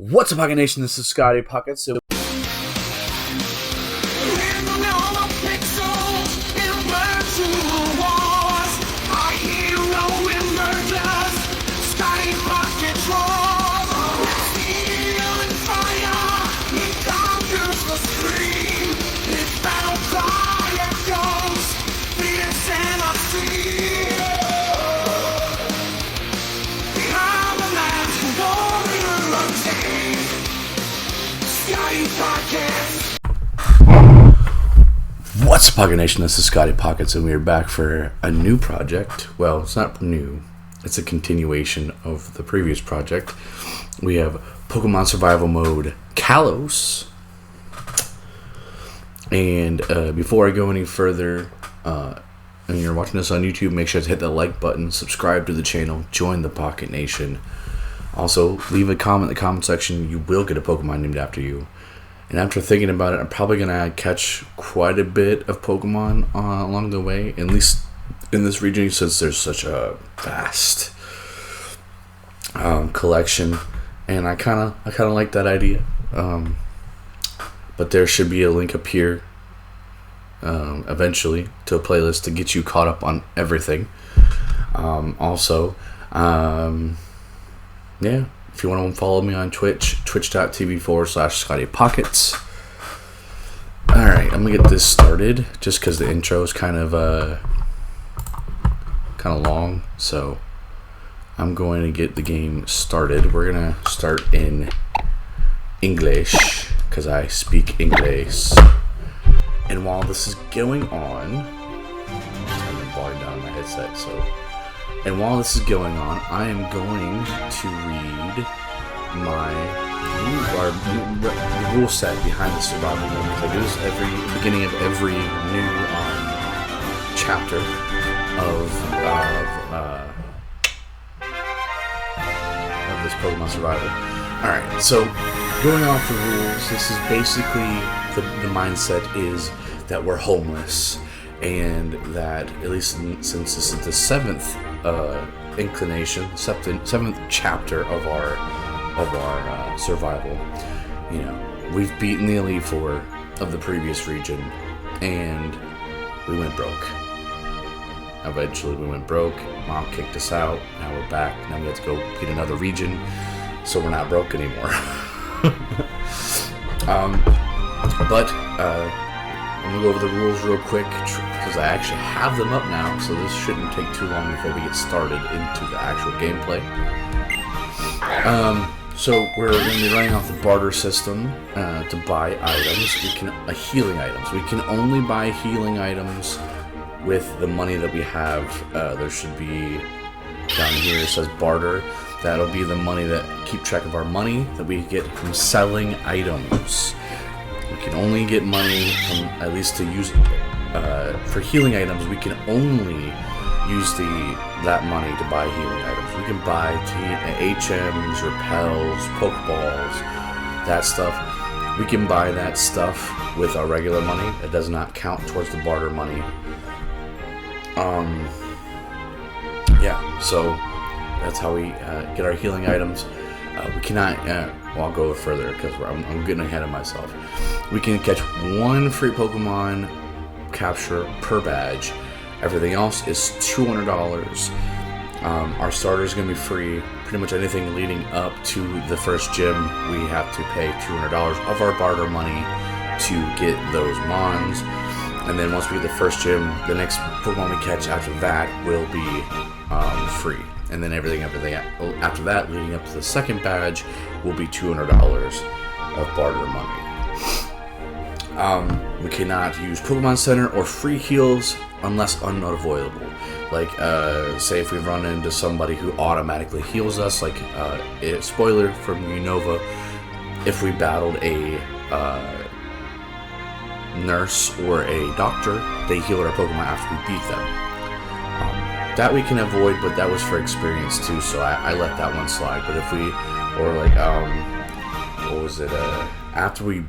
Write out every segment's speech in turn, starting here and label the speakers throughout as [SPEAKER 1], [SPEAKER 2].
[SPEAKER 1] What's up, Pocket Nation? This is Scotty Pocket. What's up, Pocket Nation? This is Scotty Pockets, and we are back for a new project. Well, it's not new. It's a continuation of the previous project. We have Pokemon Survival Mode Kalos. And before I go any further, and you're watching this on YouTube, make sure to hit the like button, subscribe to the channel, join the Pocket Nation. Also, leave a comment in the comment section. You will get a Pokemon named after you. And after thinking about it, I'm probably going to catch quite a bit of Pokemon along the way, at least in this region, since there's such a vast collection. And I kind of like that idea. But there should be a link up here eventually to a playlist to get you caught up on everything. Yeah. If you want to follow me on Twitch, twitch.tv/ScottyPockets. Alright, I'm going to get this started, just because the intro is kind of long, so I'm going to get the game started. We're going to start in English, because I speak English. And while this is going on, I'm turning the volume down on my headset, and while this is going on, I am going to read the rule set behind the survival mode. Because I do this beginning of every new chapter of this Pokemon Survival. Alright, so going off the rules, this is basically the mindset is that we're homeless, and that at least since this is the seventh seventh chapter of our survival, we've beaten the Elite Four of the previous region, and we went broke. Eventually we went broke. Mom kicked us out. Now we're back. Now we have to go beat another region, so we're not broke anymore. I'm going to go over the rules real quick, because I actually have them up now, so this shouldn't take too long before we get started into the actual gameplay. So we're going to be running off the barter system to buy items. Healing items. We can only buy healing items with the money that we have. There should be, down here it says barter. That'll be the money that keep track of our money that we get from selling items. We can only get money from, at least to use for healing items. We can only use that money to buy healing items. We can buy HMs, repels, Pokeballs, that stuff. We can buy that stuff with our regular money. It does not count towards the barter money. So that's how we get our healing items. We cannot. I'll go further because I'm getting ahead of myself. We can catch one free Pokemon capture per badge. Everything else is $200. Our starter is going to be free. Pretty much anything leading up to the first gym, we have to pay $200 of our barter money to get those Mons. And then once we get the first gym, the next Pokemon we catch after that will be free. And then everything after that, leading up to the second badge, will be $200 of barter money. We cannot use Pokemon Center or free heals unless unavoidable. Like, say if we run into somebody who automatically heals us, like, spoiler from Unova, if we battled a nurse or a doctor, they healed our Pokemon after we beat them. That we can avoid, but that was for experience too, so I let that one slide. But if we, or like, what was it, after we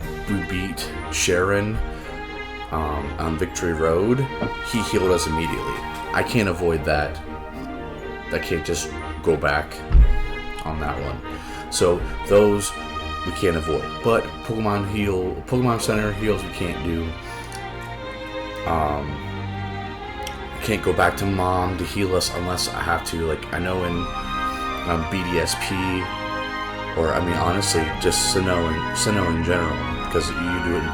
[SPEAKER 1] beat Sharon on Victory Road, he healed us immediately. I can't avoid that. I can't just go back on that one. So those we can't avoid. But Pokemon Center heals we can't do. I can't go back to Mom to heal us unless I have to. Like, I know in BDSP, or I mean honestly, just Sinnoh in general, because you do it in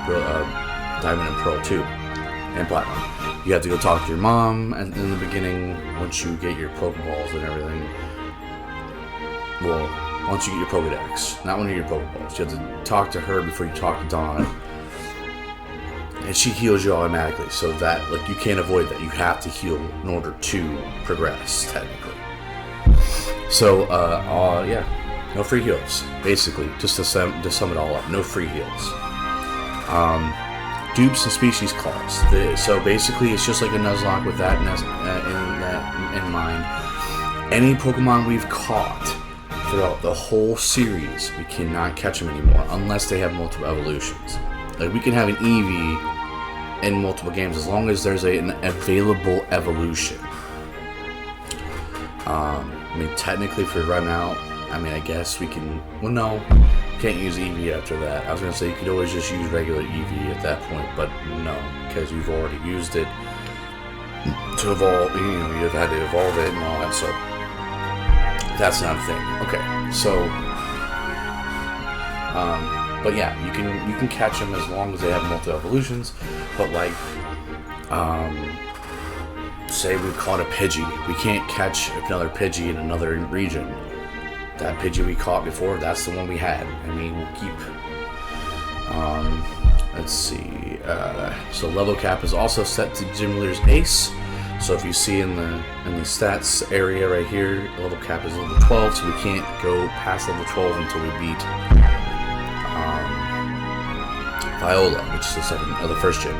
[SPEAKER 1] Diamond and Pearl too, and Platinum. You have to go talk to your mom in the beginning once you get your Pokeballs and everything. Well, once you get your Pokedex, not when you get your Pokeballs. You have to talk to her before you talk to Dawn. And she heals you automatically, so that, like, you can't avoid that. You have to heal in order to progress, technically. So, yeah, no free heals, basically, just to sum it all up. No free heals. Dupes and species claws. So basically, it's just like a Nuzlocke with that in mind. Any Pokemon we've caught throughout the whole series, we cannot catch them anymore unless they have multiple evolutions. Like, we can have an Eevee in multiple games as long as there's an available evolution. I mean, technically, if we run out, I mean, I guess we can. Well, no, can't use Eevee after that. I was gonna say you could always just use regular Eevee at that point, but no, because you've already used it to evolve. You know, you've had to evolve it and all that. So that's not a thing. Okay, so. But yeah, you can catch them as long as they have multiple evolutions. But like, say we caught a Pidgey, we can't catch another Pidgey in another region. That Pidgey we caught before, that's the one we had. I mean, we'll keep. Let's see. So level cap is also set to Gym Leader's Ace. So if you see in the stats area right here, level cap is level 12, so we can't go past level 12 until we beat Viola, which is the first gym.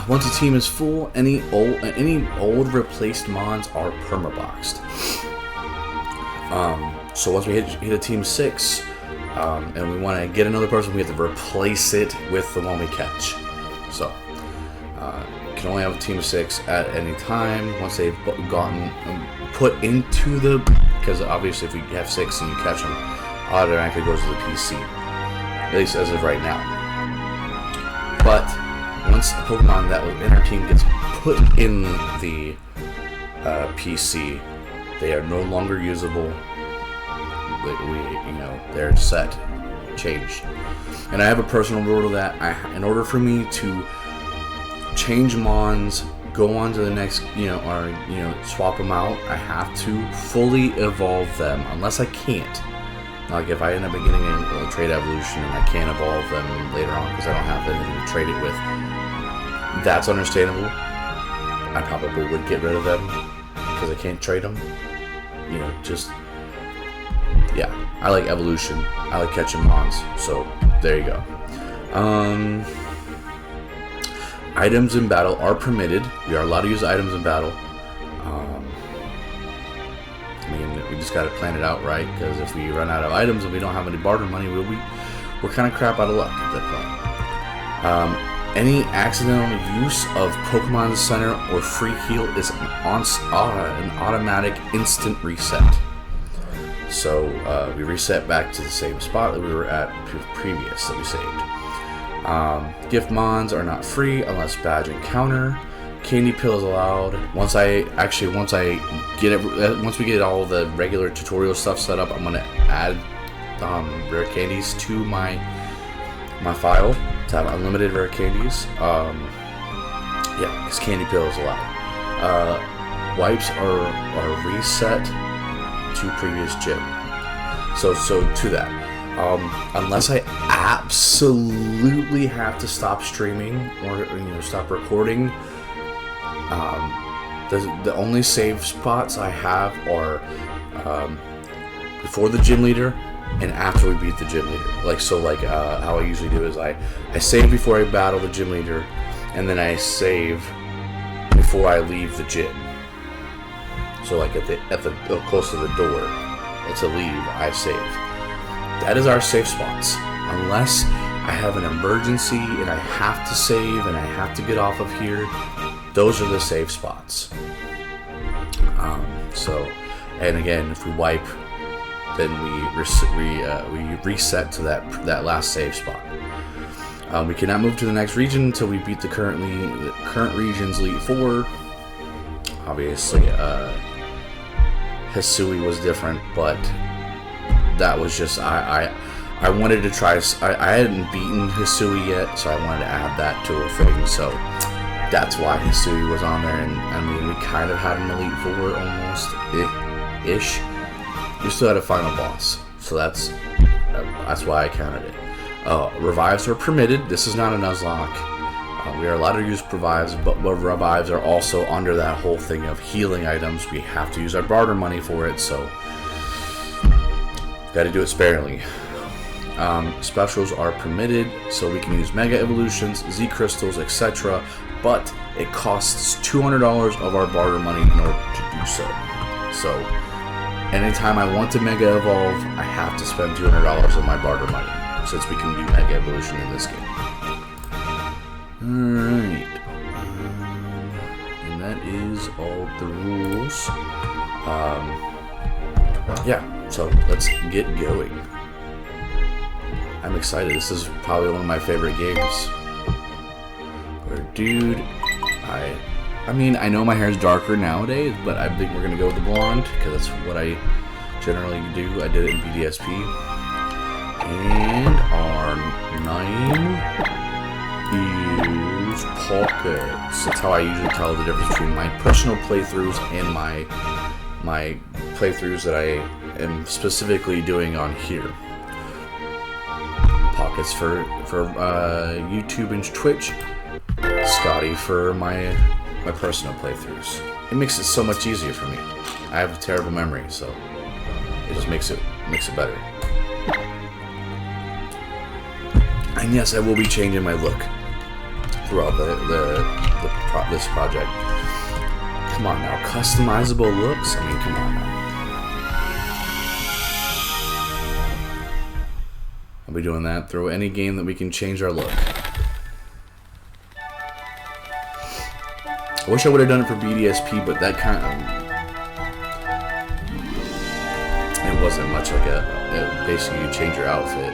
[SPEAKER 1] Once a team is full, any old replaced Mons are permaboxed. So once we hit a team 6, and we want to get another person, we have to replace it with the one we catch. So can only have a team of 6 at any time once they've gotten put into the, because obviously if we have 6 and you catch them, automatically goes to the PC, at least as of right now. But once a Pokemon that was in our team gets put in the PC, they are no longer usable. They're set, changed. And I have a personal rule that in order for me to change Mons, go on to the next, swap them out, I have to fully evolve them, unless I can't. Like if I end up getting a trade evolution and I can't evolve them later on because I don't have anything to trade it with, that's understandable. I probably would get rid of them because I can't trade them. I like evolution. I like catching Mons. So there you go. Items in battle are permitted. We are allowed to use items in battle. We just got to plan it out right, because if we run out of items and we don't have any barter money, we're kind of crap out of luck at that point. Any accidental use of Pokemon Center or free heal is an automatic instant reset. So we reset back to the same spot that we were at previous that we saved. Gift Mons are not free unless badge encounter. Candy pill is allowed. Once we get all the regular tutorial stuff set up, I'm gonna add rare candies to my file to have unlimited rare candies. Because candy pill is allowed. Wipes are reset to previous gym. So to that, unless I absolutely have to stop streaming or stop recording. The only save spots I have are before the gym leader and after we beat the gym leader. How I usually do is I save before I battle the gym leader, and then I save before I leave the gym. So at the close to the door to leave, I save. That is our safe spots. Unless I have an emergency and I have to save and I have to get off of here, those are the safe spots. And again, if we wipe then we reset to that last save spot. We cannot move to the next region until we beat the current region's Elite Four. Obviously, Hisui was different, but that was just I wanted to try. I hadn't beaten Hisui yet, so I wanted to add that to a thing. So that's why Hisui was on there, and I mean, we kind of had an Elite Four almost ish. We still had a final boss, so that's why I counted it. Revives are permitted. This is not a Nuzlocke. We are allowed to use revives, but revives are also under that whole thing of healing items. We have to use our barter money for it, so got to do it sparingly. Specials are permitted, so we can use Mega Evolutions, Z Crystals, etc., but it costs $200 of our barter money in order to do so. So, anytime I want to Mega Evolve, I have to spend $200 of my barter money, since we can do Mega Evolution in this game. Alright. And that is all the rules. Yeah, so let's get going. I'm excited. This is probably one of my favorite games. Where, dude, I mean, I know my hair is darker nowadays, but I think we're going to go with the blonde, because that's what I generally do. I did it in BDSP. And our 9 is pockets. That's how I usually tell the difference between my personal playthroughs and my playthroughs that I am specifically doing on here. Pockets for YouTube and Twitch. Scotty for my personal playthroughs. It makes it so much easier for me. I have a terrible memory, so it just makes it better. And yes, I will be changing my look throughout this project. Come on now, customizable looks? I mean, come on now. I'll be doing that through any game that we can change our look. I wish I would have done it for BDSP, but that kind of... it wasn't much like basically you change your outfit.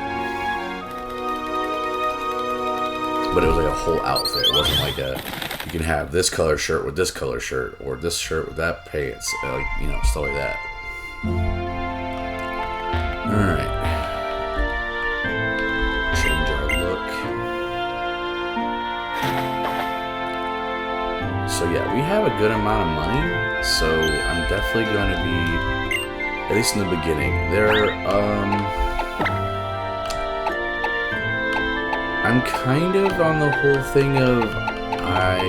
[SPEAKER 1] But it was like a whole outfit. It wasn't like you can have this color shirt with this color shirt, or this shirt with that pants, like, you know, stuff like that. Alright. Change our look. So yeah, we have a good amount of money, so I'm definitely going to be, at least in the beginning, I'm kind of on the whole thing of I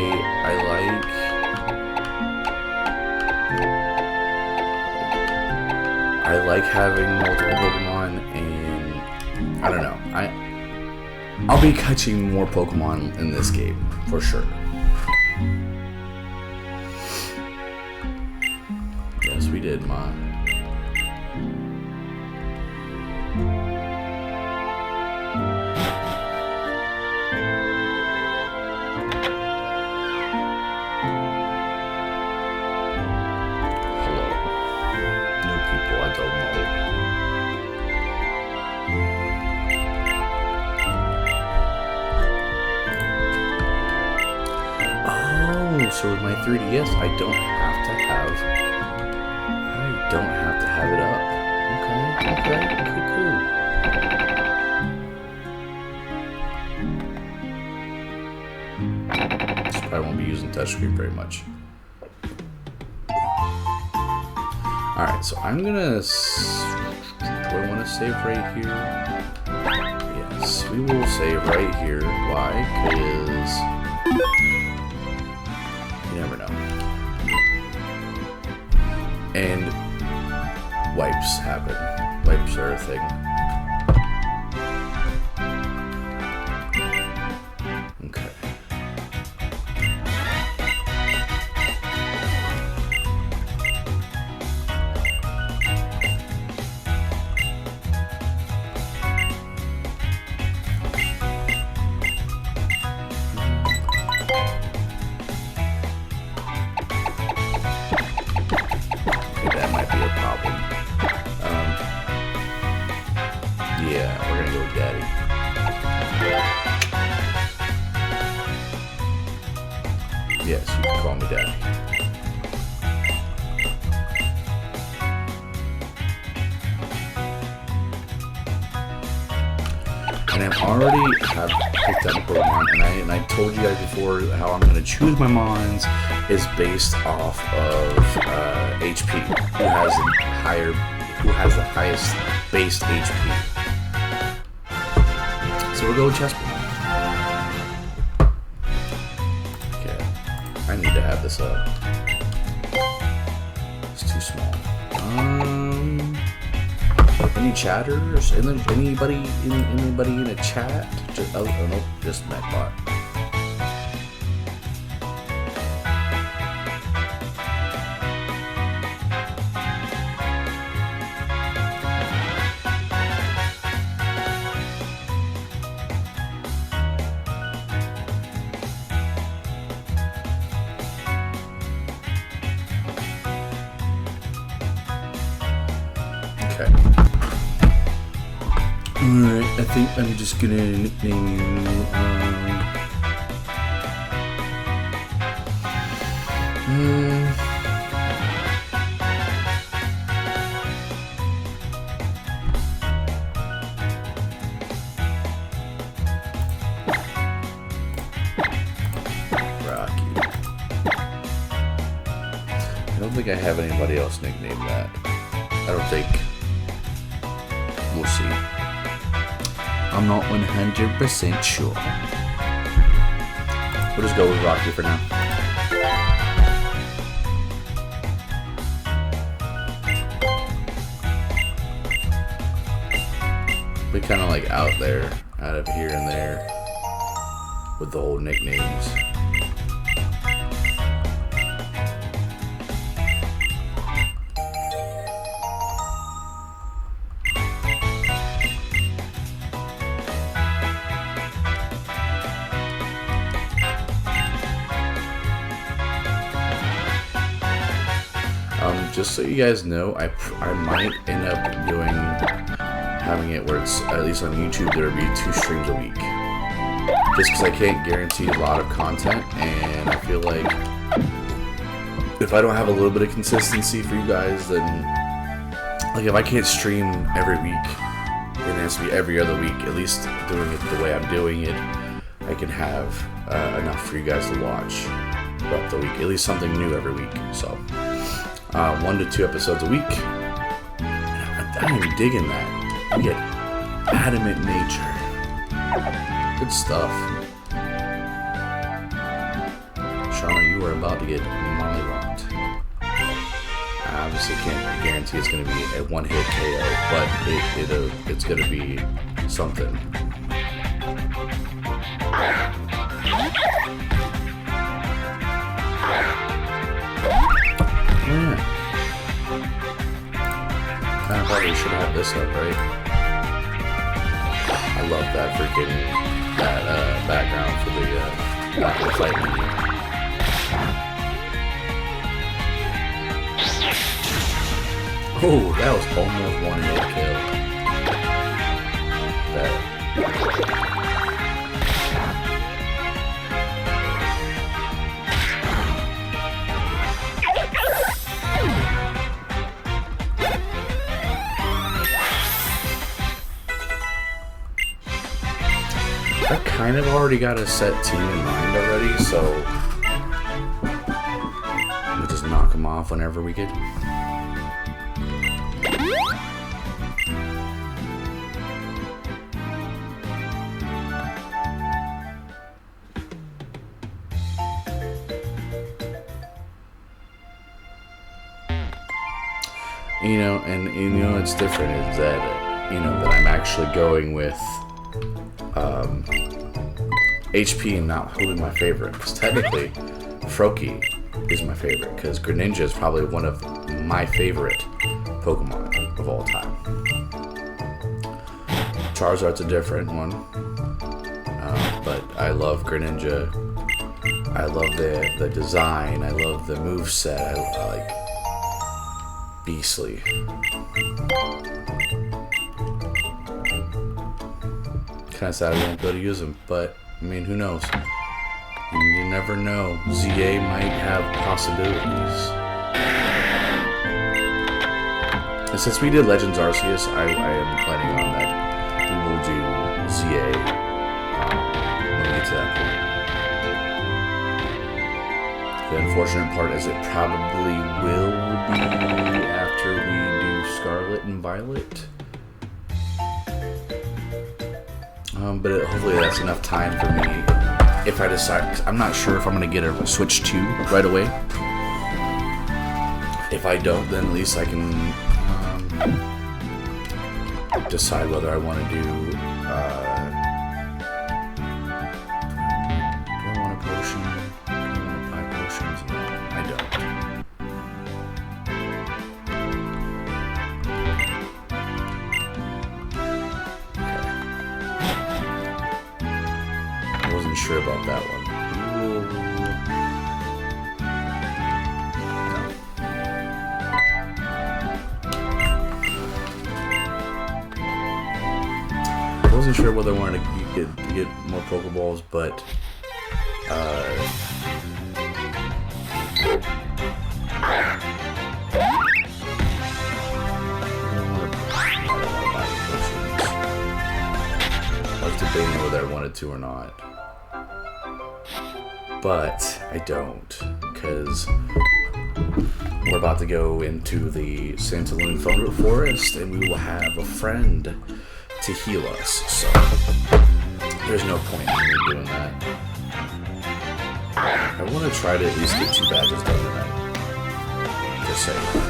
[SPEAKER 1] like having multiple Pokemon, and I don't know. I'll be catching more Pokemon in this game for sure. Yes, we did, Ma. So with my 3DS, I don't have to have it up. Okay, cool. Just probably won't be using touchscreen very much. Alright, so I'm gonna... do I want to save right here? Yes, we will save right here. Why? Because... you never know. And wipes happen. Wipes are a thing. Okay. gonna go with Daddy. Yes, you can call me Daddy. And I already have picked up a Pokemon, and I told you guys before how I'm gonna choose my Mons is based off of HP. Who has the highest based HP? So we'll go with Chespin. Okay, I need to have this up. It's too small. Any chatters? Anybody in a chat? Oh nope, just MacBot. Alright, I think I'm just gonna nickname you, Rocky. I don't think I have anybody else nicknamed that. I don't think. We'll see. I'm not 100% sure. We'll just go with Rocky for now. We kind of like out there, out of here and there, with the whole nicknames. Just so you guys know, I might end up having it where it's, at least on YouTube, there'll be 2 streams a week. Just because I can't guarantee a lot of content, and I feel like if I don't have a little bit of consistency for you guys, then, like, if I can't stream every week, then it has to be every other week, at least doing it the way I'm doing it, I can have enough for you guys to watch throughout the week, at least something new every week, so. 1 to 2 episodes a week. I'm digging that. We get adamant nature. Good stuff. Shauna, you are about to get mollywopped. I obviously can't guarantee it's going to be a one-hit KO, but it's going to be something. Yeah. I probably should have this up, right? I love that freaking background for the fight menu. Oh, that was almost one-hit kill. That. I kind of already got a set team in mind already, so we'll just knock them off whenever we get. It's different is that, that I'm actually going with HP and not who is my favorite. Because technically, Froakie is my favorite. Because Greninja is probably one of my favorite Pokemon of all time. Charizard's a different one. But I love Greninja. I love the design. I love the moveset. I like Beastly. kind of sad I won't be able to use them, but I mean, who knows? You never know. ZA might have possibilities. And since we did Legends Arceus, I am planning on that we will do ZA when we get to that point. The unfortunate part is it probably will be after we do Scarlet and Violet. But hopefully that's enough time for me if I decide. Cause I'm not sure if I'm going to get a Switch 2 right away. If I don't, then at least I can decide whether I want to do. Do I want a potion? Do I want to buy potions? No, I don't. Sure about that one. I wasn't sure whether I wanted to get more Pokeballs, but I was debating whether I wanted to or not. But I don't, because we're about to go into the Santaloon Thunder Forest, and we will have a friend to heal us, so there's no point in me doing that. I want to try to at least get 2 badges done tonight. Just saying.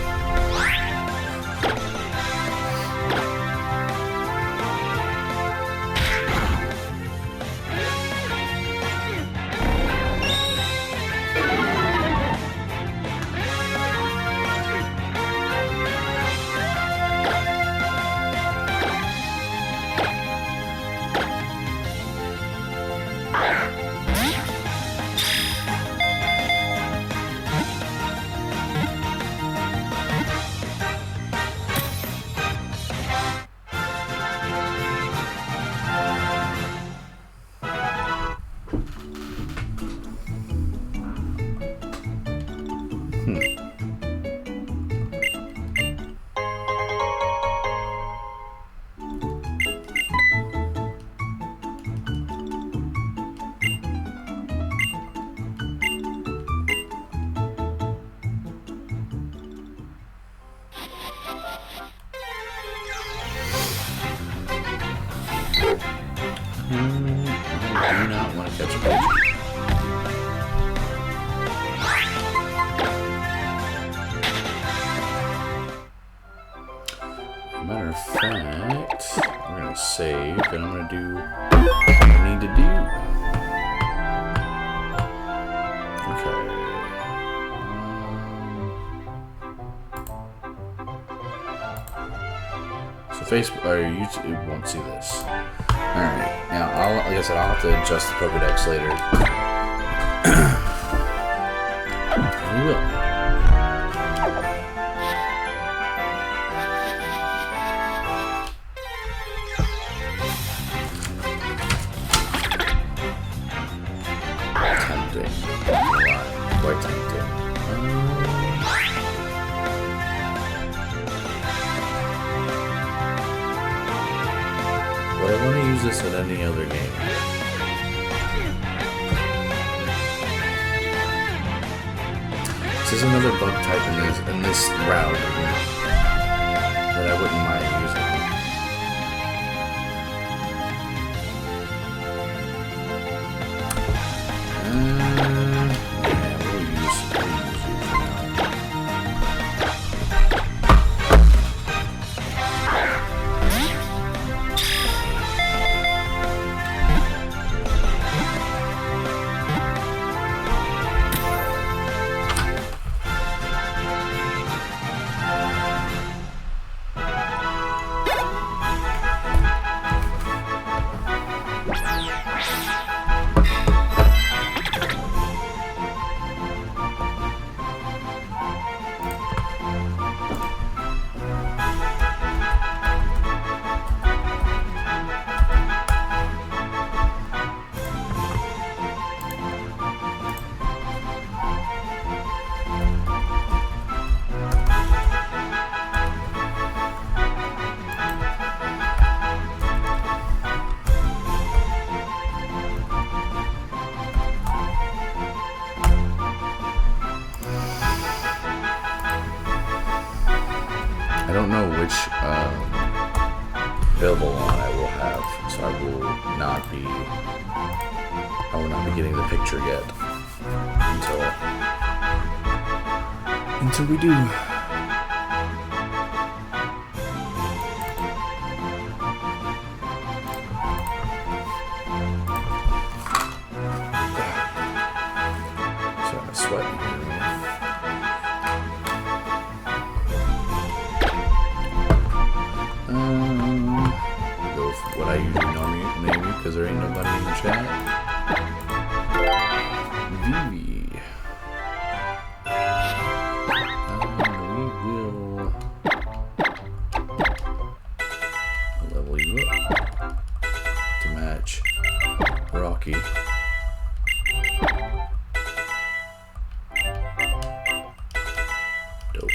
[SPEAKER 1] I do not want to catch a potion. Matter of fact, we're going to save, and I'm going to do what I need to do. Okay. So Facebook, or YouTube won't see this. Alright, now, like I said, I'll have to adjust the Pokedex later. We will. Tempting. Quite tempting. But I want to use this in any other game. This is another bug type in this route that I wouldn't mind using. Yeah, we'll use you for now. which available on I will have, so I will not be getting the picture yet until we do. So I'm sweating here. Go with what I usually normally name you because there ain't nobody in the chat. Vivi. We will level you up to match Rocky. Dope.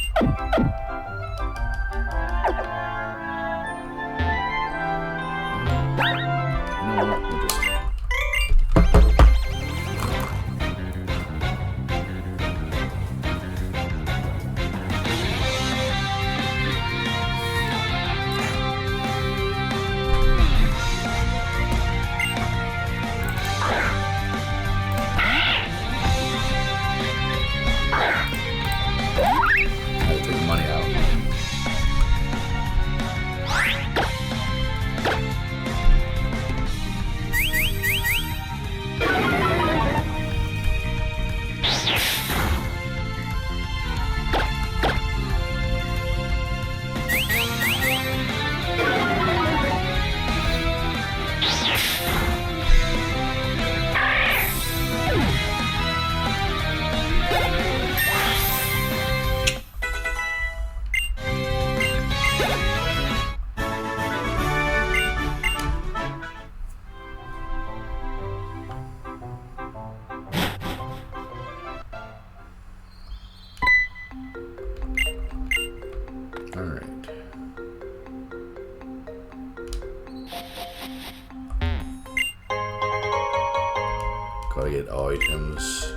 [SPEAKER 1] Gotta get items.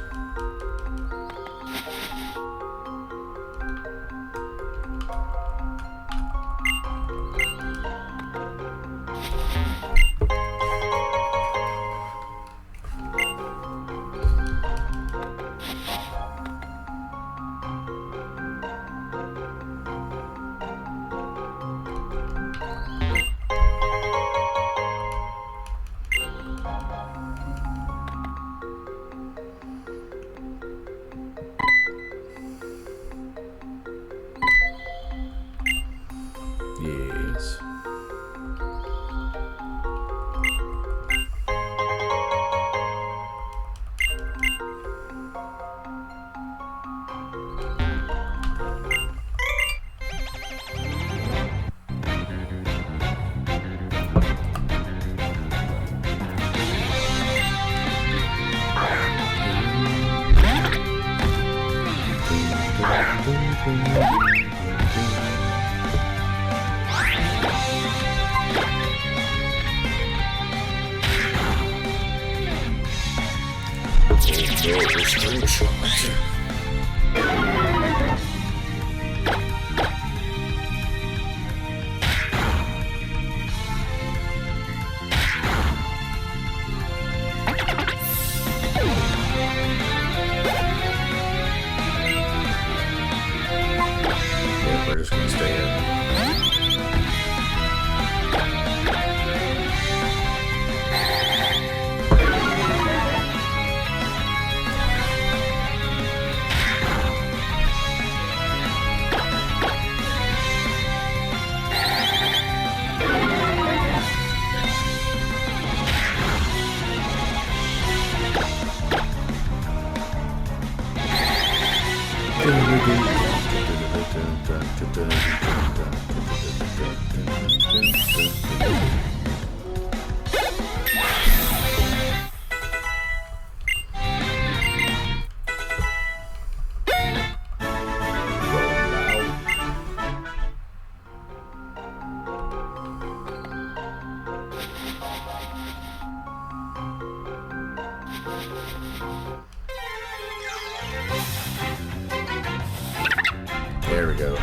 [SPEAKER 1] Yes. We're just gonna stay in. There we go.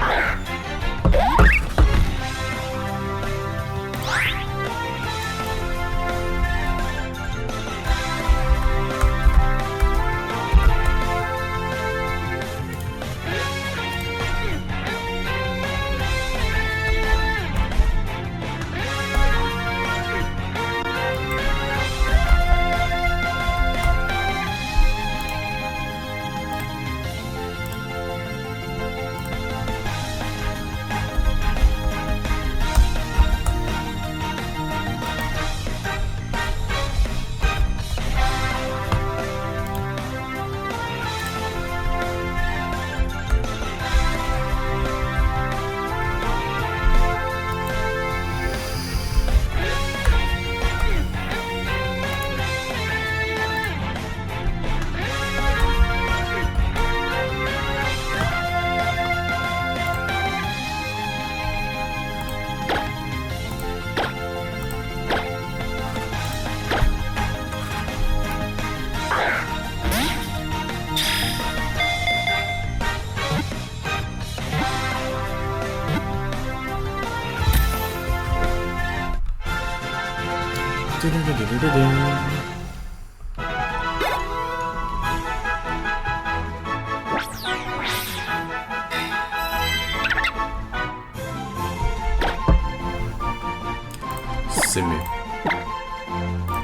[SPEAKER 1] Simi.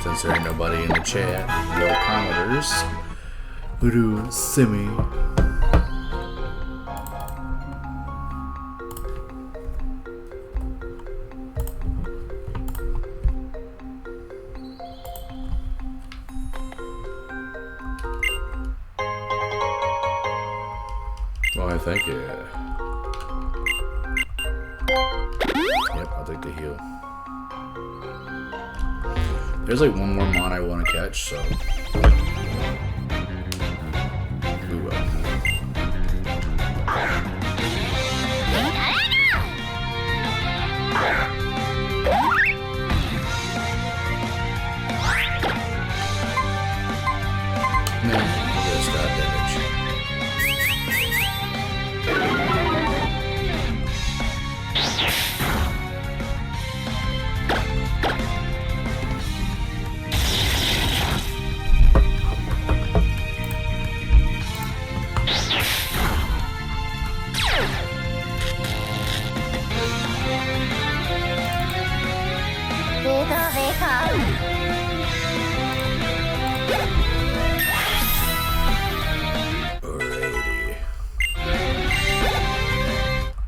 [SPEAKER 1] Since there ain't nobody in the chat, no commenters. Voodoo Simi. Well, thank you. Yep, I'll take the heal. There's like one more mon I want to catch, so. Ooh, Man, he does got damage. Alrighty.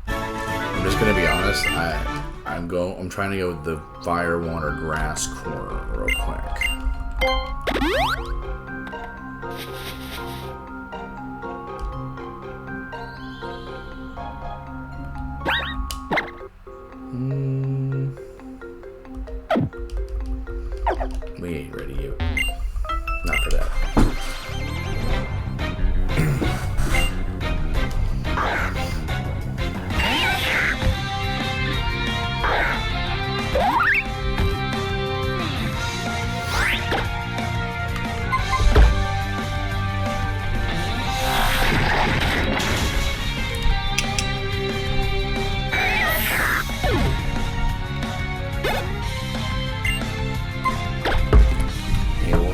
[SPEAKER 1] I'm just gonna be honest, I'm trying to go with the fire, water, grass corner real quick. We ain't ready yet. Not for that.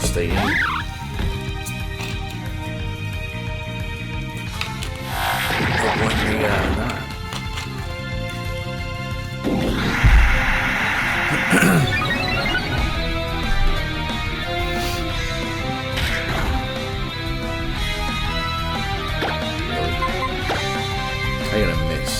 [SPEAKER 1] Stay in. But when we not. I gotta miss.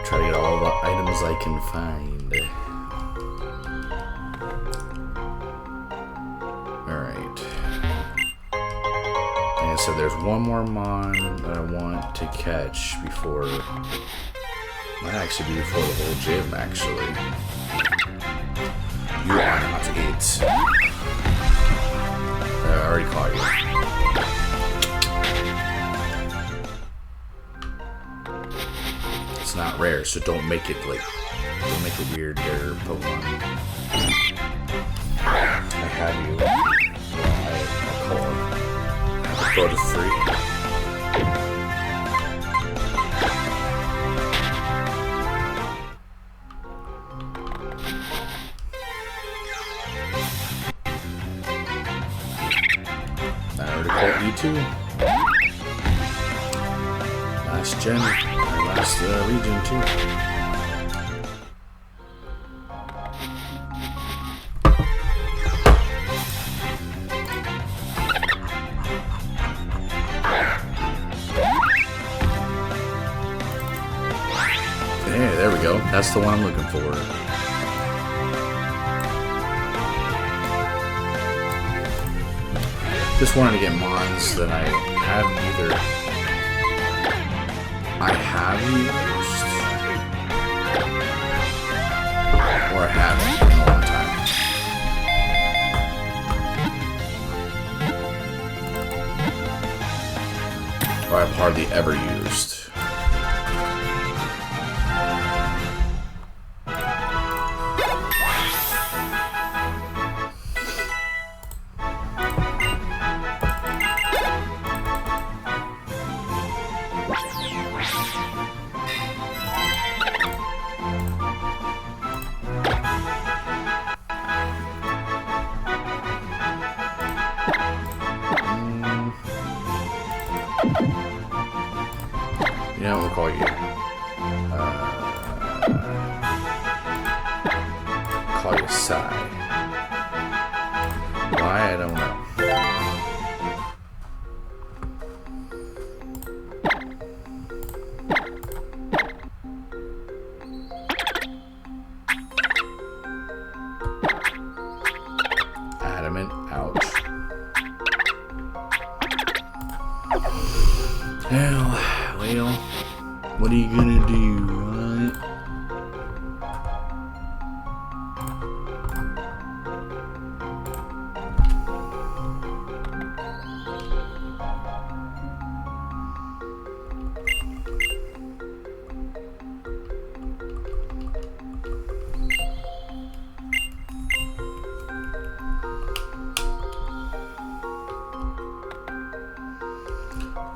[SPEAKER 1] Try to get all the items I can find. Alright. Like I said, there's one more mon that I want to catch before... Might actually be before the whole gym, actually. You are not it. I already caught you. It's not rare, so don't make it like, don't make it weird there, Pokemon. I have you. I'll go to 3. I already caught you too. Last gen. Last region too. Hey, there we go. That's the one I'm looking for. Just wanted to get Mons that I have either. I have used, or I haven't in a long time. Or I I've hardly ever used. You know, we'll call you. Call you Psy. Why? I don't know. Adamant. Ouch. Well, what are you gonna do, right?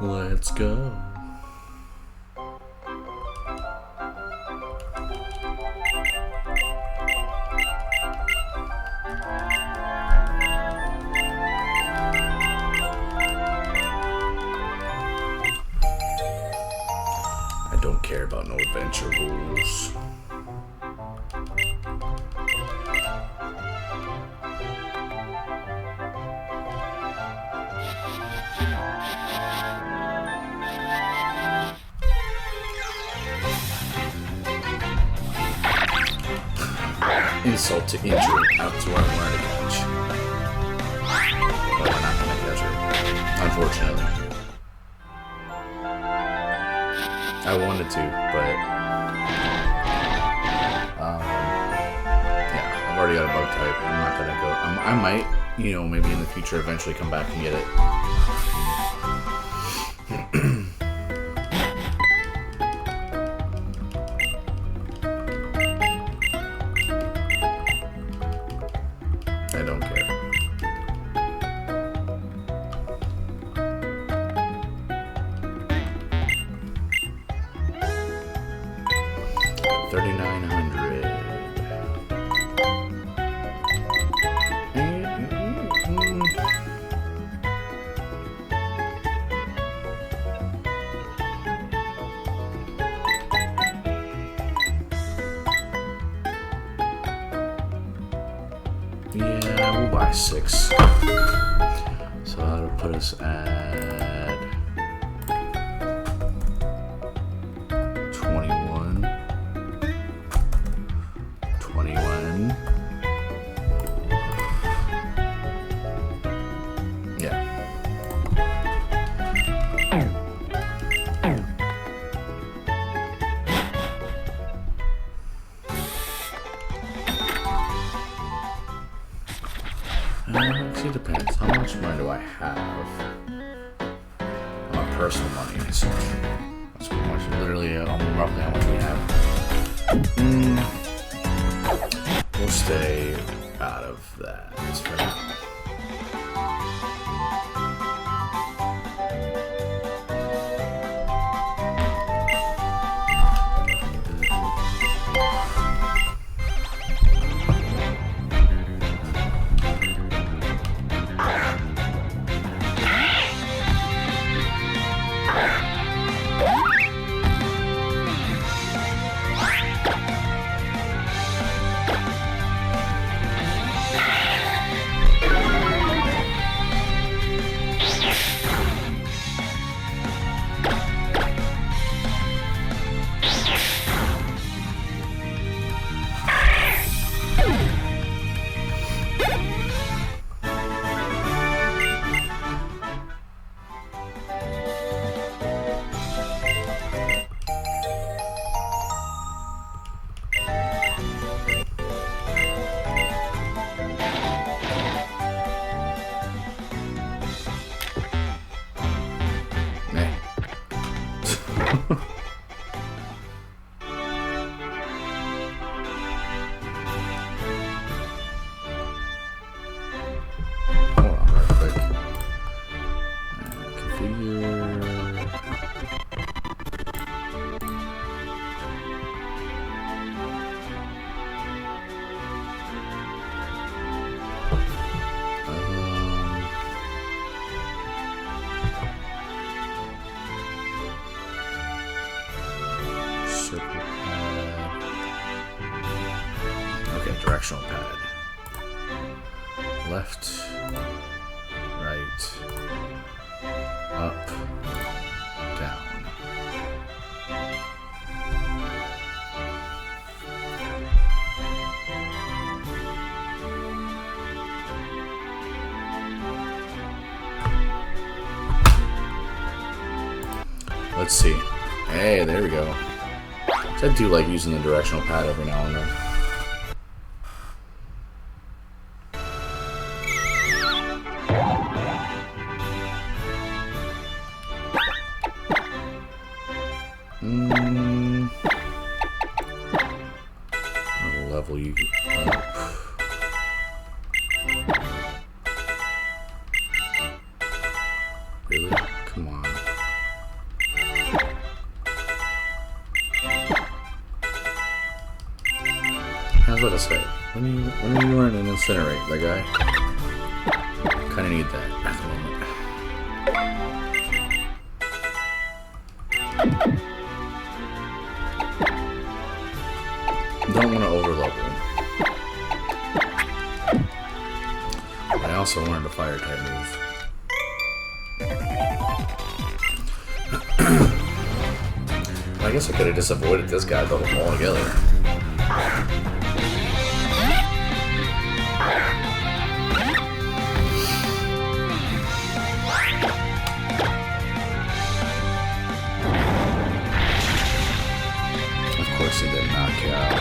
[SPEAKER 1] Let's go. I don't care about no adventure rules. Insult to injury. That's what I'm learning to catch. But we're not gonna catch her. Unfortunately. I wanted to, but yeah, I've already got a bug type. I'm not gonna go. I might, maybe in the future eventually come back and get it. I don't care. $3,900. Yeah, we'll buy 6. So that'll put us at 21. 21. Yeah. It depends. How much money do I have? My personal money. So that's how much. Literally, roughly how much we have. We'll stay out of that for now.
[SPEAKER 2] Hold on real quick. Configure. Directional pad. Left, right, up, down. Let's see. Hey, there we go. I do like using the directional pad every now and then. Level you up. Really? Come on. I was about to say, when are you learning to incinerate that guy? Kinda need that at the moment. Don't want to overlevel. I also learned a fire type move. I guess I could have just avoided this guy altogether. Of course he didn't knock you out.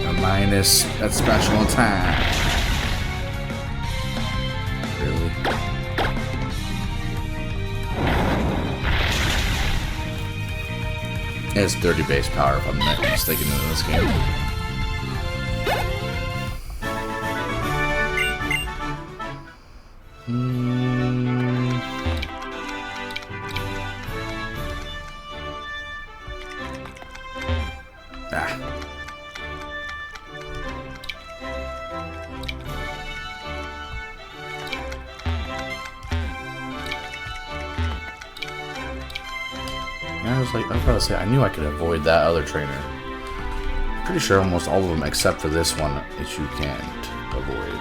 [SPEAKER 2] A minus that special attack. Really? It's 30 base power if I'm not mistaken in this game. I was about to say, I knew I could avoid that other trainer. Pretty sure almost all of them, except for this one, that you can't avoid.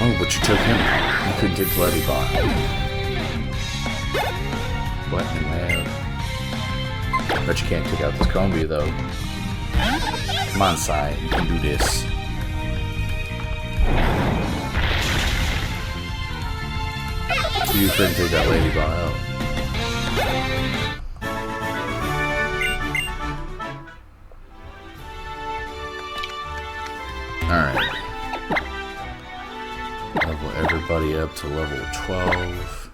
[SPEAKER 2] Oh, but you took him out. You couldn't take Bloody Bot. What in the But you can't take out this Combi, though. Come on, Sai. You can do this. So you couldn't take that Lady Bot out. Alright. Level everybody up to level 12.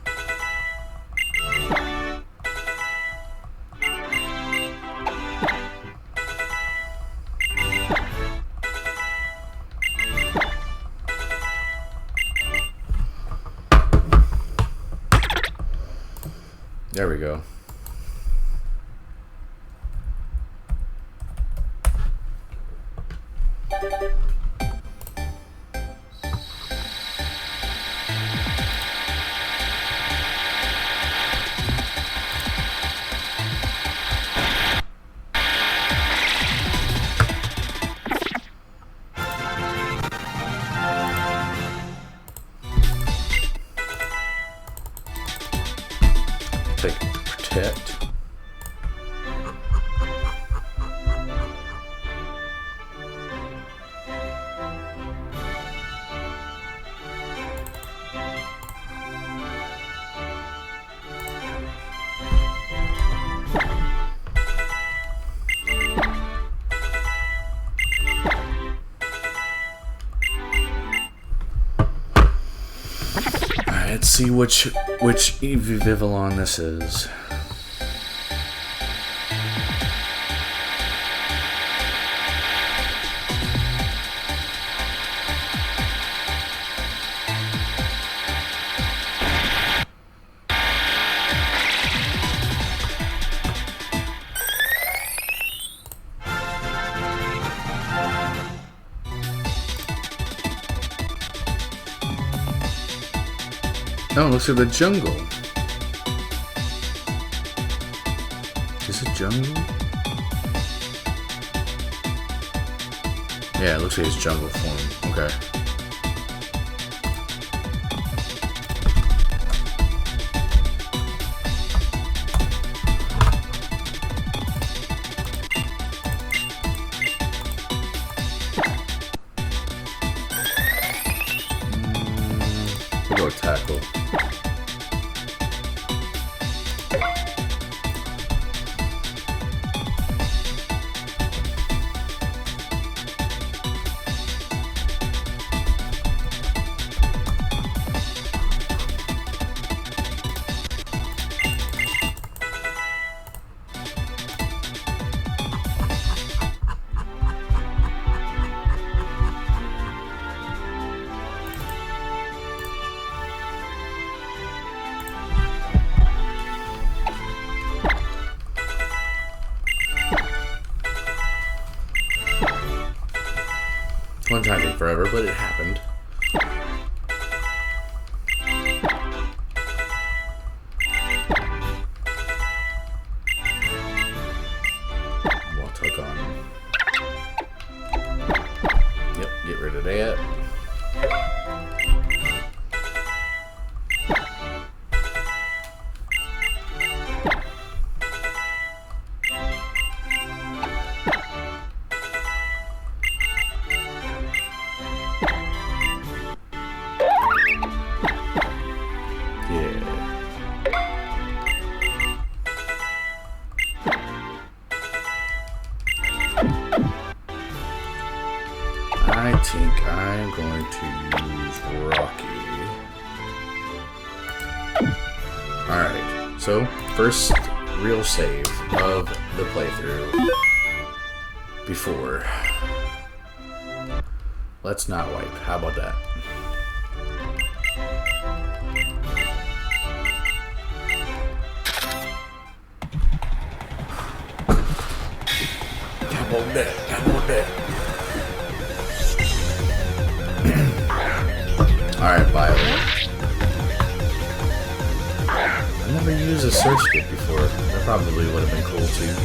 [SPEAKER 2] There we go. Take protect.
[SPEAKER 1] Alright, let's see which Vivillon this is. Oh, it looks like the jungle. Is it jungle? Yeah, it looks like it's jungle form. Okay. We'll go tackle. One time took forever, but it happened. We'll tug on. Yep, get rid of that. I think I'm going to use Rocky. Alright, so first real save of the playthrough. Before. Let's not wipe. How about that? Come on that. Come on that. Alright, Violet. I never used a search kit before. That probably would have been cool too.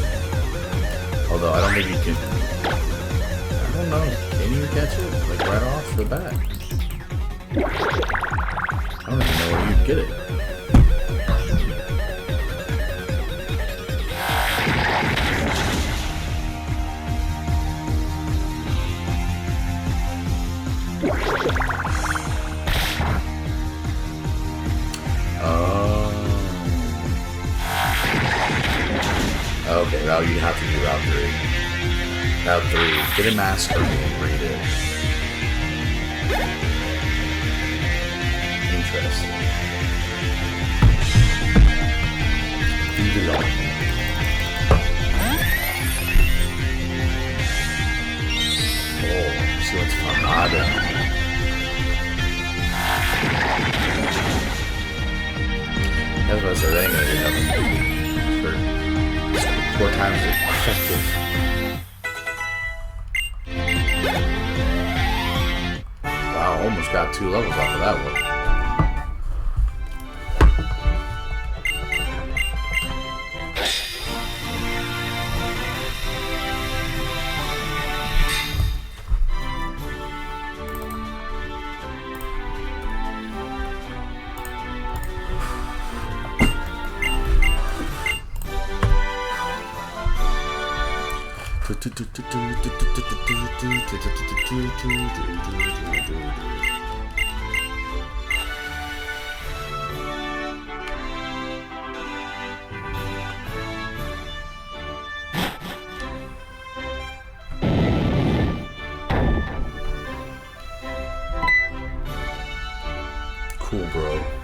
[SPEAKER 1] Although I don't think you can. I don't know. Can you catch it? Like right off the bat? I don't even know where you'd get it. Okay, well, you have to do Route 3. Route 3. Get a mask from me and read it. Interesting. Leave it on. Oh, see what's Farmada. That's what I said, they ain't gonna do nothing. 4 times effective. Wow, almost got 2 levels off of that one. cool, bro.